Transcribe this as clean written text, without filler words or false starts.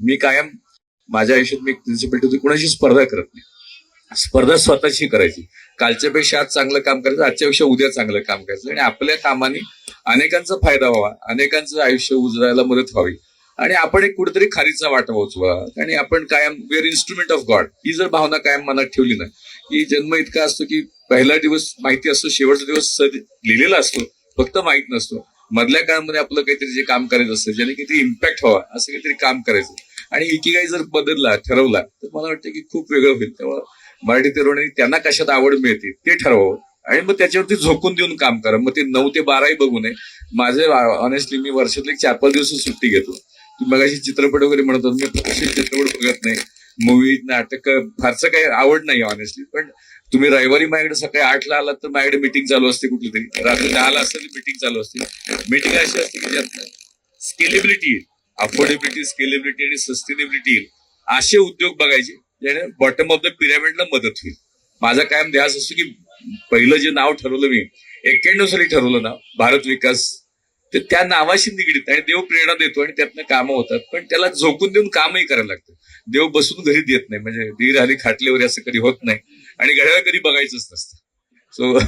मी कायम माझ्या आयुष्यात मी प्रिन्सिपल होती, कुणाशी स्पर्धा करत नाही. स्पर्धा स्वतःची करायची. कालच्यापेक्षा आज चांगलं काम करायचं, आजच्यापेक्षा उद्या चांगलं काम करायचं आणि आपल्या कामाने अनेकांचा फायदा व्हावा, अनेकांचं आयुष्य उजळायला मदत व्हावी आणि आपण एक कुठेतरी खारीचा वाटा उचवा. आणि आपण कायम we are instrument of God, ही जर भावना कायम मनात ठेवली ना, की जन्म इतका असतो की पहिला दिवस माहिती असतो, शेवटचा दिवस लिहिलेला असतो, फक्त माहित नसतो. मधल्या काळामध्ये आपलं काहीतरी जे काम करायचं असतं, ज्याने काहीतरी इम्पॅक्ट व्हावा असं काहीतरी काम करायचं. आणि इकिगाई जर बदलला, ठरवला, तर मला वाटतं की खूप वेगळं होईल. तेव्हा मराठी तरुणांनी त्यांना कशात आवड मिळते ते ठरवावं आणि मग त्याच्यावरती झोकून देऊन काम करा. मग ते 9 ते 12 बघू नये. माझे ऑनेस्टली मी वर्षातले 4-5 दिवस सुट्टी घेतो. मगाशी चित्रपट वगैरे म्हणतो, मी तसे चित्रपट बघत नाही, मूवी नाटक फारसं काही आवड नाही ऑनेस्टली. पण तुम्ही रविवारी माझ्याकडे सकाळी 8ला आलात तर माझ्याकडे मिटिंग चालू असते, कुठली तरी रात्री 10ला असते मिटिंग चालू असते. मिटिंग अशी असते की ज्यात स्केलेबिलिटी येईल, अफोर्डेबिलिटी, स्केलेबिलिटी आणि सस्टेनेबिलिटी येईल असे उद्योग बघायचे, ज्याने बॉटम ऑफ द पिरामिडला मदत होईल. माझा कायम ध्यास असतो की पहिलं जे नाव ठरवलं मी 91 साली ठरवलं नाव भारत विकास, तर त्या नावाशी निगडीत आणि देव प्रेरणा देतो आणि त्यातनं कामं होतात. पण त्याला झोकून देऊन कामही करायला लागतं. देव बसून घरी देत नाही, म्हणजे धीर आली खाटल्यावर असं कधी होत नाही आणि घड्याळ कधी बघायचंच नसतं. सो